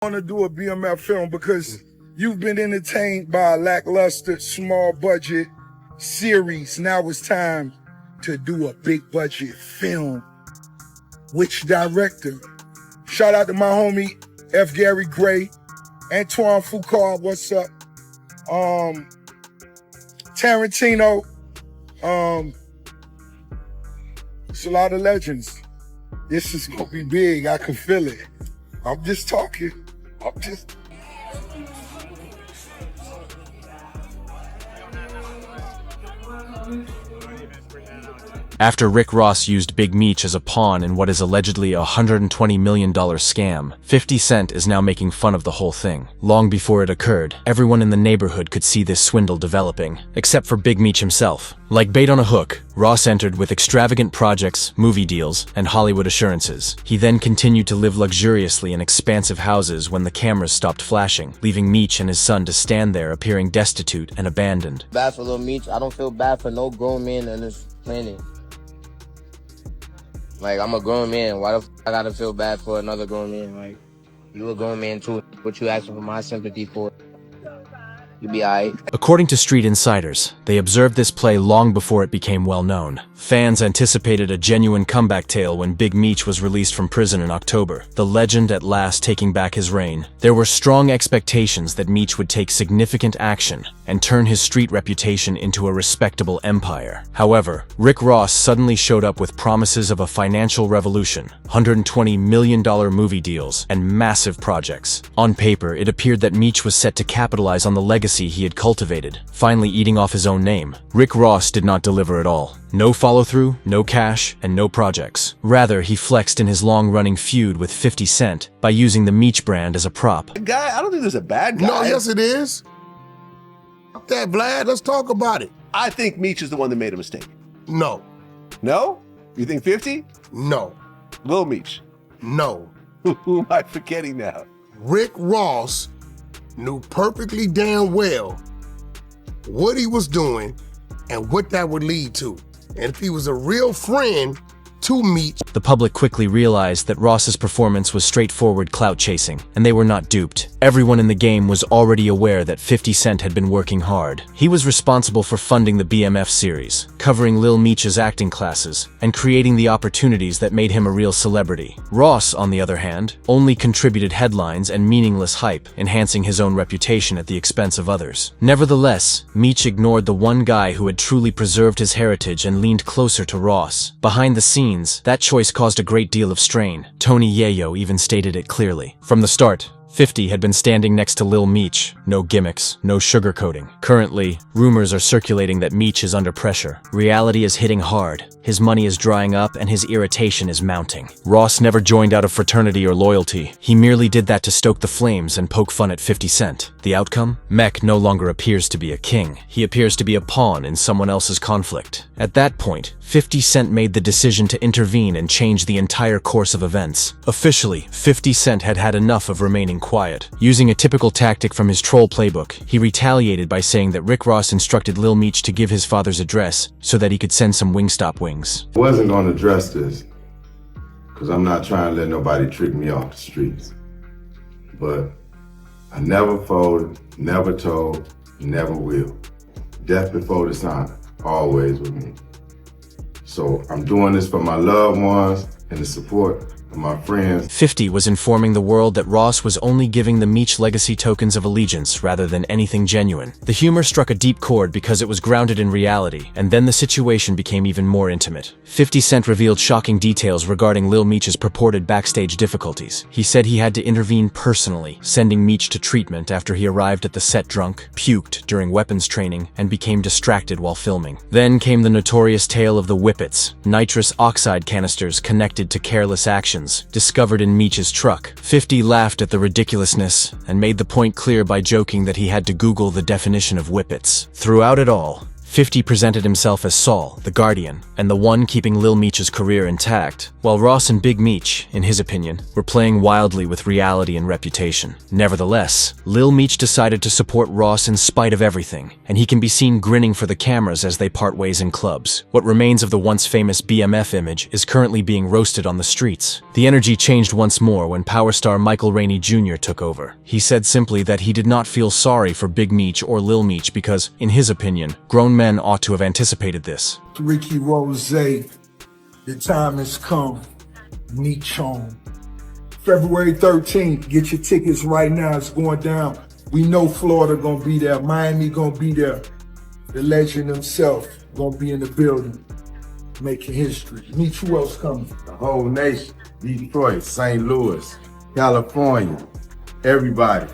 want to do a BMF film because you've been entertained by a lackluster, small budget series. Now it's time to do a big budget film. Which director? Shout out to my homie F. Gary Gray, Antoine Foucault, what's up? Tarantino. It's a lot of legends. This is gonna be big, I can feel it. I'm just talking. After Rick Ross used Big Meech as a pawn in what is allegedly a $120 million scam, 50 Cent is now making fun of the whole thing. Long before it occurred, everyone in the neighborhood could see this swindle developing, except for Big Meech himself. Like bait on a hook, Ross entered with extravagant projects, movie deals, and Hollywood assurances. He then continued to live luxuriously in expansive houses when the cameras stopped flashing, leaving Meech and his son to stand there appearing destitute and abandoned. Bad for Lil Meech. I don't feel bad for no grown man on this planet. Like, I'm a grown man. Why the f I gotta feel bad for another grown man? Like, you a grown man too. What you asking for my sympathy for? You be alright. According to street insiders, they observed this play long before it became well known. Fans anticipated a genuine comeback tale when Big Meech was released from prison in October, the legend at last taking back his reign. There were strong expectations that Meech would take significant action and turn his street reputation into a respectable empire. However, Rick Ross suddenly showed up with promises of a financial revolution, $120 million movie deals, and massive projects. On paper, it appeared that Meech was set to capitalize on the legacy he had cultivated, finally eating off his own name. Rick Ross did not deliver at all. No follow-through, no cash, and no projects. Rather, he flexed in his long-running feud with 50 Cent by using the Meech brand as a prop. Guy, I don't think there's a bad guy. No, yes it is. Fuck that, Vlad. Let's talk about it. I think Meech is the one that made a mistake. No. No? You think 50? No. Lil Meech? No. Who am I forgetting now? Rick Ross knew perfectly damn well what he was doing and what that would lead to. And if he was a real friend to Meech, the public quickly realized that Ross's performance was straightforward clout chasing, and they were not duped. Everyone in the game was already aware that 50 Cent had been working hard. He was responsible for funding the BMF series, covering Lil Meech's acting classes, and creating the opportunities that made him a real celebrity. Ross, on the other hand, only contributed headlines and meaningless hype, enhancing his own reputation at the expense of others. Nevertheless, Meech ignored the one guy who had truly preserved his heritage and leaned closer to Ross. Behind the scenes, that choice caused a great deal of strain. Tony Yayo even stated it clearly. From the start, 50 had been standing next to Lil Meech. No gimmicks, no sugarcoating. Currently, rumors are circulating that Meech is under pressure. Reality is hitting hard. His money is drying up and his irritation is mounting. Ross never joined out of fraternity or loyalty. He merely did that to stoke the flames and poke fun at 50 Cent. The outcome? Mech no longer appears to be a king. He appears to be a pawn in someone else's conflict. At that point, 50 Cent made the decision to intervene and change the entire course of events. Officially, 50 Cent had had enough of remaining quiet. Using a typical tactic from his troll playbook, he retaliated by saying that Rick Ross instructed Lil Meech to give his father's address so that he could send some Wingstop wings. I wasn't going to address this because I'm not trying to let nobody trick me off the streets. But I never folded, never told, never will. Death before dishonor, always with me. So I'm doing this for my loved ones and the support of my friends. 50 was informing the world that Ross was only giving the Meech legacy tokens of allegiance rather than anything genuine. The humor struck a deep chord because it was grounded in reality, and then the situation became even more intimate. 50 Cent revealed shocking details regarding Lil Meech's purported backstage difficulties. He said he had to intervene personally, sending Meech to treatment after he arrived at the set drunk, puked during weapons training, and became distracted while filming. Then came the notorious tale of the whippets, nitrous oxide canisters connected to careless actions discovered in Meech's truck. 50 laughed at the ridiculousness and made the point clear by joking that he had to Google the definition of whippets. Throughout it all, 50 presented himself as Saul, the Guardian, and the one keeping Lil Meech's career intact, while Ross and Big Meech, in his opinion, were playing wildly with reality and reputation. Nevertheless, Lil Meech decided to support Ross in spite of everything, and he can be seen grinning for the cameras as they part ways in clubs. What remains of the once famous BMF image is currently being roasted on the streets. The energy changed once more when power star Michael Rainey Jr. took over. He said simply that he did not feel sorry for Big Meech or Lil Meech because, in his opinion, grown men ought to have anticipated this. Ricky Rozay, the time has come. Meech on. February 13th, get your tickets right now. It's going down. We know Florida gonna be there. Miami gonna be there. The legend himself gonna be in the building, making history. Meech, who else coming? The whole nation, Detroit, St. Louis, California, everybody.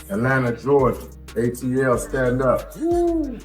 Atlanta, Georgia, ATL, stand up. Woo.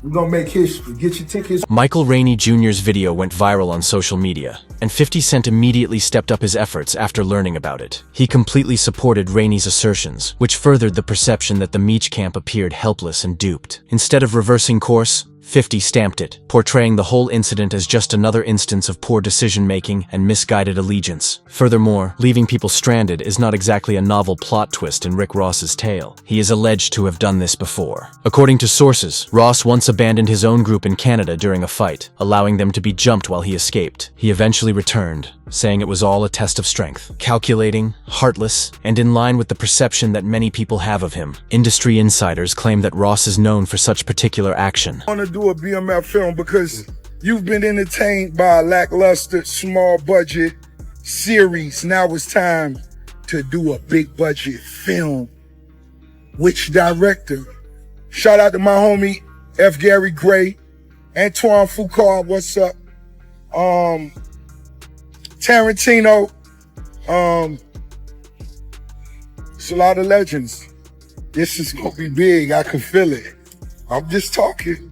We're gonna make history. Get your tickets. Michael Rainey Jr.'s video went viral on social media, and 50 Cent immediately stepped up his efforts after learning about it. He completely supported Rainey's assertions, which furthered the perception that the Meech camp appeared helpless and duped. Instead of reversing course, 50 stamped it, portraying the whole incident as just another instance of poor decision-making and misguided allegiance. Furthermore, leaving people stranded is not exactly a novel plot twist in Rick Ross's tale. He is alleged to have done this before. According to sources, Ross once abandoned his own group in Canada during a fight, allowing them to be jumped while he escaped. He eventually returned, saying it was all a test of strength. Calculating, heartless, and in line with the perception that many people have of him. Industry insiders claim that Ross is known for such particular action. I want to do a BMF film because you've been entertained by a lackluster, small budget series. Now it's time to do a big budget film. Which director? Shout out to my homie F. Gary Gray, Antoine Foucault, what's up? Tarantino, it's a lot of legends. This is gonna be big, I can feel it. I'm just talking,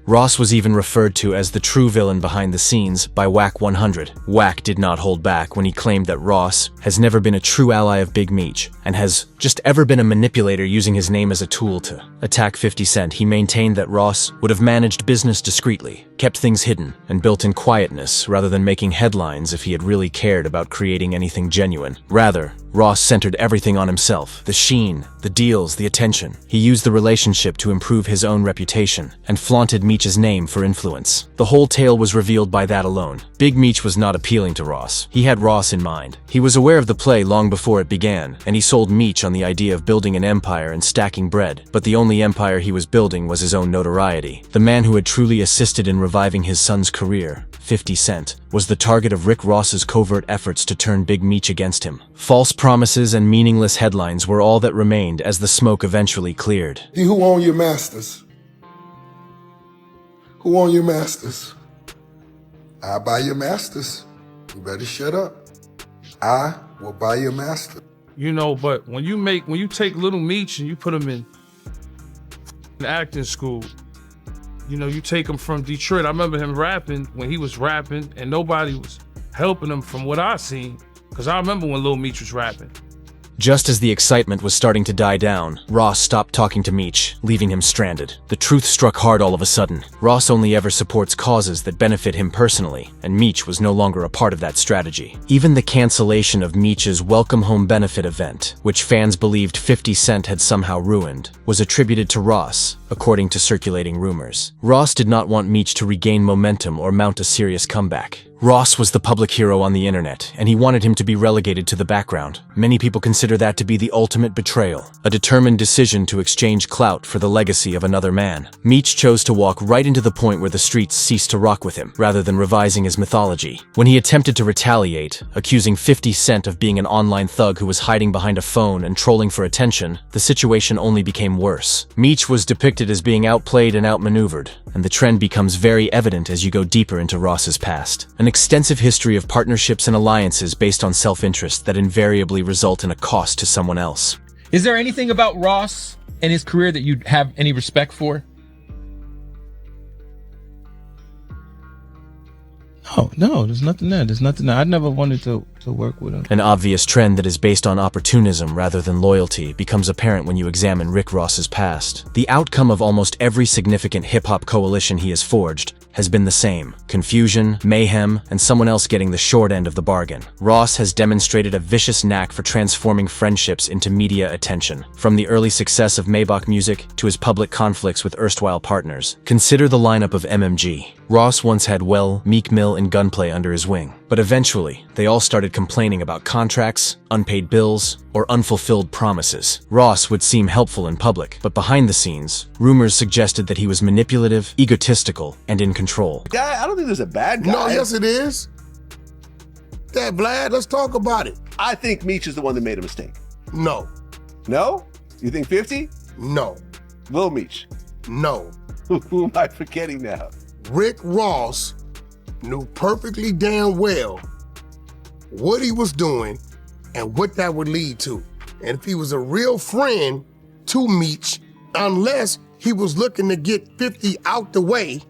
Ross was even referred to as the true villain behind the scenes by Whack 100. Whack did not hold back when he claimed that Ross has never been a true ally of Big Meech and has just ever been a manipulator using his name as a tool to attack 50 Cent. He maintained that Ross would have managed business discreetly, kept things hidden, and built in quietness rather than making headlines if he had really cared about creating anything genuine. Rather, Ross centered everything on himself, the sheen, the deals, the attention. He used the relationship to improve his own reputation and flaunted Meech's name for influence. The whole tale was revealed by that alone. Big Meech was not appealing to Ross. He had Ross in mind. He was aware of the play long before it began, and he sold Meech on the idea of building an empire and stacking bread. But the only empire he was building was his own notoriety. The man who had truly assisted in reviving his son's career, 50 Cent, was the target of Rick Ross's covert efforts to turn Big Meech against him. False promises and meaningless headlines were all that remained as the smoke eventually cleared. Who own your masters? Who own your masters? I buy your masters. You better shut up. I will buy your master. You know, but when you take Lil Meech and you put him in acting school, you know, you take him from Detroit. I remember him rapping when he was rapping and nobody was helping him from what I seen. Cause I remember when Lil Meech was rapping. Just as the excitement was starting to die down, Ross stopped talking to Meech, leaving him stranded. The truth struck hard all of a sudden. Ross only ever supports causes that benefit him personally, and Meech was no longer a part of that strategy. Even the cancellation of Meech's Welcome Home benefit event, which fans believed 50 Cent had somehow ruined, was attributed to Ross, according to circulating rumors. Ross did not want Meech to regain momentum or mount a serious comeback. Ross was the public hero on the internet, and he wanted him to be relegated to the background. Many people consider that to be the ultimate betrayal, a determined decision to exchange clout for the legacy of another man. Meech chose to walk right into the point where the streets ceased to rock with him, rather than revising his mythology. When he attempted to retaliate, accusing 50 Cent of being an online thug who was hiding behind a phone and trolling for attention, the situation only became worse. Meech was depicted as being outplayed and outmaneuvered, and the trend becomes very evident as you go deeper into Ross's past. An extensive history of partnerships and alliances based on self-interest that invariably result in a cost to someone else. Is there anything about Ross and his career that you have any respect for? No, there's nothing there. There's nothing there. I never wanted to work with him. An obvious trend that is based on opportunism rather than loyalty becomes apparent when you examine Rick Ross's past. The outcome of almost every significant hip-hop coalition he has forged has been the same: confusion, mayhem, and someone else getting the short end of the bargain. Ross has demonstrated a vicious knack for transforming friendships into media attention, from the early success of Maybach Music to his public conflicts with erstwhile partners. Consider the lineup of MMG. Ross once had Meek Mill, and Gunplay under his wing, but eventually they all started complaining about contracts, unpaid bills, or unfulfilled promises. Ross would seem helpful in public, but behind the scenes, rumors suggested that he was manipulative, egotistical, and in control. Guy, I don't think there's a bad guy. No, yes it is. That Vlad, let's talk about it. I think Meech is the one that made a mistake. No, No? You think 50? no, Lil Meech. no. Who am I forgetting now? Rick Ross knew perfectly damn well what he was doing and what that would lead to. And if he was a real friend to Meech, unless he was looking to get 50 out the way,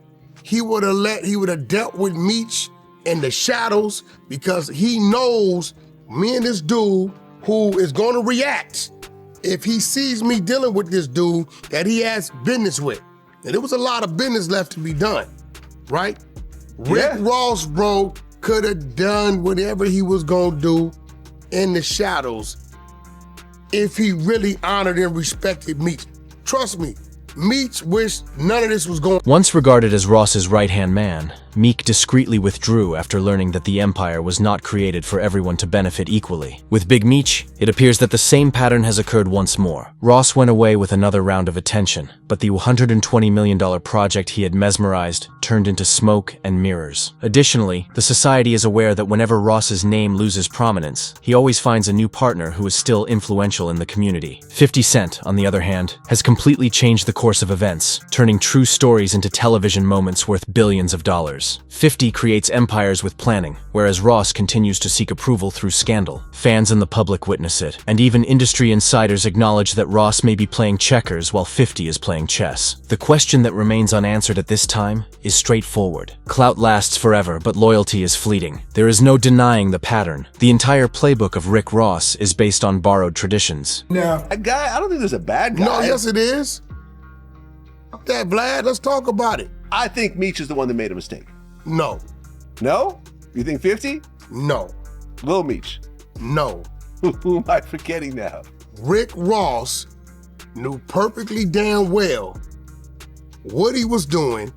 he would have dealt with Meech in the shadows, because he knows me and this dude who is gonna react if he sees me dealing with this dude that he has business with. And there was a lot of business left to be done, right? Rick Ross, bro, could have done whatever he was gonna do in the shadows if he really honored and respected Meech. Trust me, Meech wished none of this was going. Once regarded as Ross's right-hand man, Meek discreetly withdrew after learning that the empire was not created for everyone to benefit equally. With Big Meech, it appears that the same pattern has occurred once more. Ross went away with another round of attention, but the $120 million project he had mesmerized turned into smoke and mirrors. Additionally, the society is aware that whenever Ross's name loses prominence, he always finds a new partner who is still influential in the community. 50 Cent, on the other hand, has completely changed the course of events, turning true stories into television moments worth billions of dollars. 50 creates empires with planning, whereas Ross continues to seek approval through scandal. Fans and the public witness it, and even industry insiders acknowledge that Ross may be playing checkers while 50 is playing chess. The question that remains unanswered at this time is straightforward. Clout lasts forever, but loyalty is fleeting. There is no denying the pattern. The entire playbook of Rick Ross is based on borrowed traditions. Now, A guy, I don't think there's a bad guy. no, yes it is. That Vlad, let's talk about it. I think Meech is the one that made a mistake. No, No? You think 50? no, Lil Meech. no. Who am I forgetting now? Rick Ross knew perfectly damn well what he was doing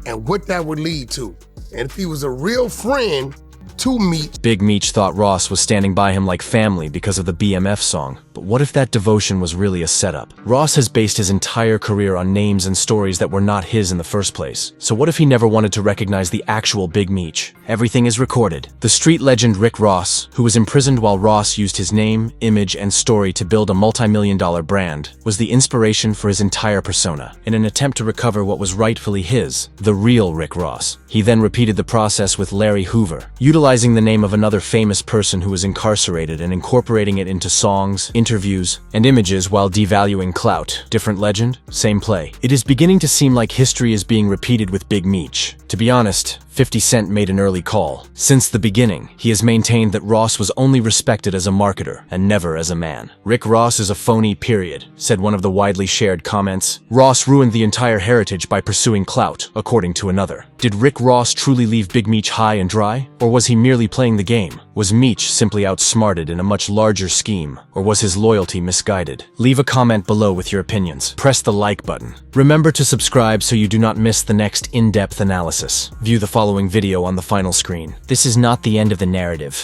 and what that would lead to. And if he was a real friend to Meech. Big Meech thought Ross was standing by him like family because of the BMF song. But what if that devotion was really a setup? Ross has based his entire career on names and stories that were not his in the first place. So what if he never wanted to recognize the actual Big Meech? Everything is recorded. The street legend Rick Ross, who was imprisoned while Ross used his name, image, and story to build a multi-million-dollar brand, was the inspiration for his entire persona. In an attempt to recover what was rightfully his, the real Rick Ross, he then repeated the process with Larry Hoover, utilizing the name of another famous person who was incarcerated and incorporating it into songs, interviews, and images while devaluing clout. Different legend, same play. It is beginning to seem like history is being repeated with Big Meech. To be honest, 50 Cent made an early call. Since the beginning, he has maintained that Ross was only respected as a marketer and never as a man. Rick Ross is a phony, period, said one of the widely shared comments. Ross ruined the entire heritage by pursuing clout, according to another. Did Rick Ross truly leave Big Meech high and dry? Or was he merely playing the game? Was Meech simply outsmarted in a much larger scheme? Or was his loyalty misguided? Leave a comment below with your opinions. Press the like button. Remember to subscribe so you do not miss the next in-depth analysis. View the following video on the final screen. This is not the end of the narrative.